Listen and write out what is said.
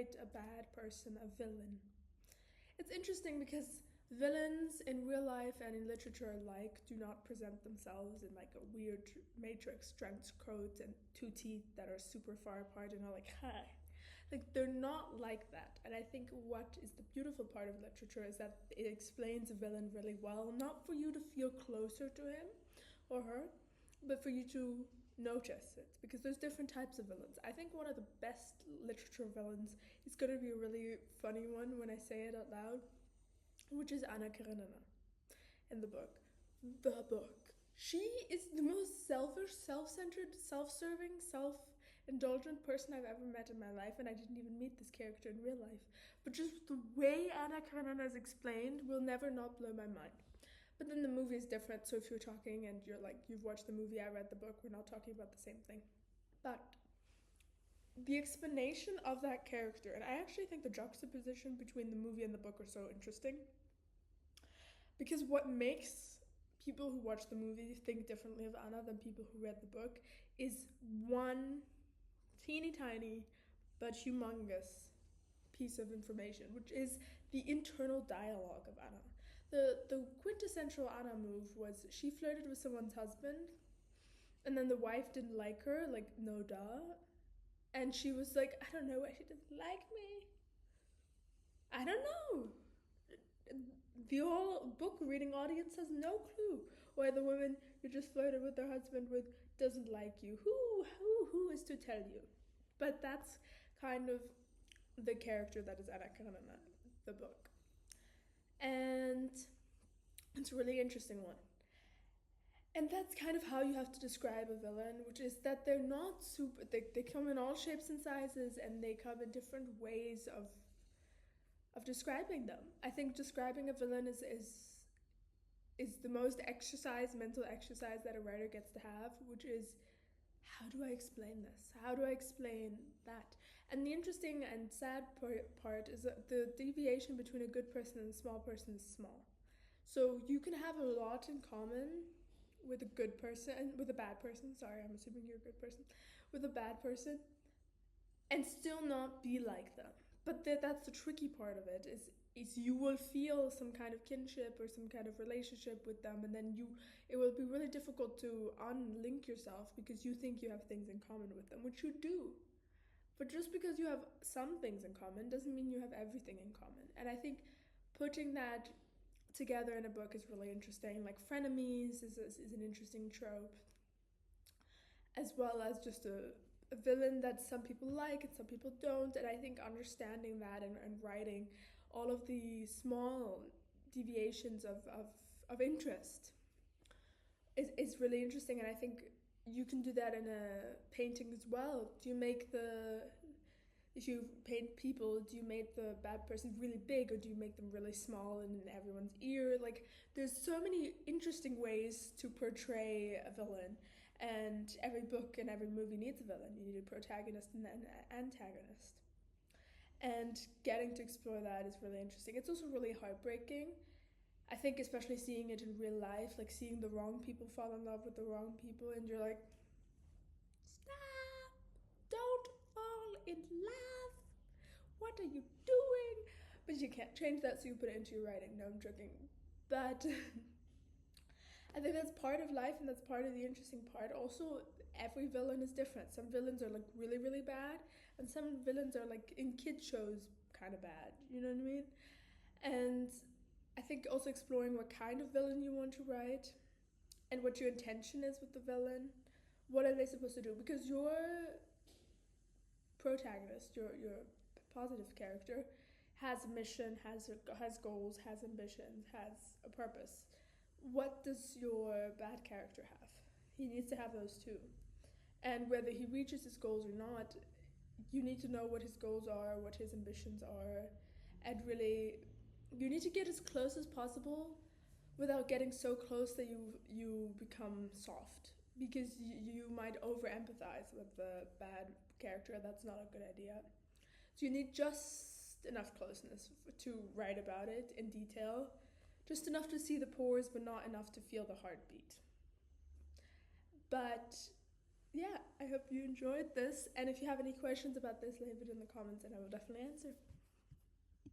write a bad person a villain? It's interesting because villains in real life and in literature alike do not present themselves in like a weird matrix trench coat and two teeth that are super far apart and are like, hi. Like they're not like that. And I think what is the beautiful part of literature is that it explains a villain really well, not for you to feel closer to him or her, but for you to notice it because there's different types of villains. I think one of the best literature villains is going to be a really funny one when I say it out loud, which is Anna Karenina in the book. The book. She is the most selfish, self-centered, self-serving, self-indulgent person I've ever met in my life, and I didn't even meet this character in real life. But just the way Anna Karenina is explained will never not blow my mind. But then the movie is different, so if you're talking and you're like, you've watched the movie, I read the book, we're not talking about the same thing. But the explanation of that character, and I actually think the juxtaposition between the movie and the book are so interesting. Because what makes people who watch the movie think differently of Anna than people who read the book is one teeny tiny but humongous piece of information, which is the internal dialogue of Anna. The quintessential Anna move was she flirted with someone's husband, and then the wife didn't like her, like, no duh. And she was like, I don't know why she doesn't like me. I don't know. The whole book reading audience has no clue why the woman you just flirted with their husband with doesn't like you. Who is to tell you? But that's kind of the character that is Anna Karenina, the book. And it's a really interesting one. And that's kind of how you have to describe a villain, which is that they're not super, they come in all shapes and sizes, and they come in different ways of describing them. I think describing a villain is the most mental exercise that a writer gets to have, which is, how do I explain this? How do I explain that? And the interesting and sad part is that the deviation between a good person and a small person is small. So you can have a lot in common with a good person, with a bad person, sorry, I'm assuming you're a good person, with a bad person, and still not be like them. But that's the tricky part of it, is you will feel some kind of kinship or some kind of relationship with them, and then it will be really difficult to unlink yourself because you think you have things in common with them, which you do. But just because you have some things in common doesn't mean you have everything in common. And I think putting that together in a book is really interesting. Like frenemies is an interesting trope, as well as just a villain that some people like and some people don't. And I think understanding that and writing all of the small deviations of interest is really interesting. And I think you can do that in a painting as well. If you paint people, do you make the bad person really big, or do you make them really small and in everyone's ear? Like, there's so many interesting ways to portray a villain, and every book and every movie needs a villain. You need a protagonist and an antagonist. And getting to explore that is really interesting. It's also really heartbreaking. I think especially seeing it in real life, like seeing the wrong people fall in love with the wrong people, and you're like, stop, don't fall in love. What are you doing? But you can't change that, so you put it into your writing. No, I'm joking. But I think that's part of life, and that's part of the interesting part. Also, every villain is different. Some villains are like really, really bad, and some villains are like in kids shows kind of bad. You know what I mean? And I think also exploring what kind of villain you want to write and what your intention is with the villain. What are they supposed to do? Because your protagonist, your positive character, has a mission, has goals, has ambitions, has a purpose. What does your bad character have? He needs to have those too. And whether he reaches his goals or not, you need to know what his goals are, what his ambitions are, and really, you need to get as close as possible without getting so close that you become soft, because you might over empathize with the bad character. That's not a good idea. So you need just enough closeness to write about it in detail, just enough to see the pores but not enough to feel the heartbeat. But yeah, I hope you enjoyed this. And if you have any questions about this, leave it in the comments and I will definitely answer.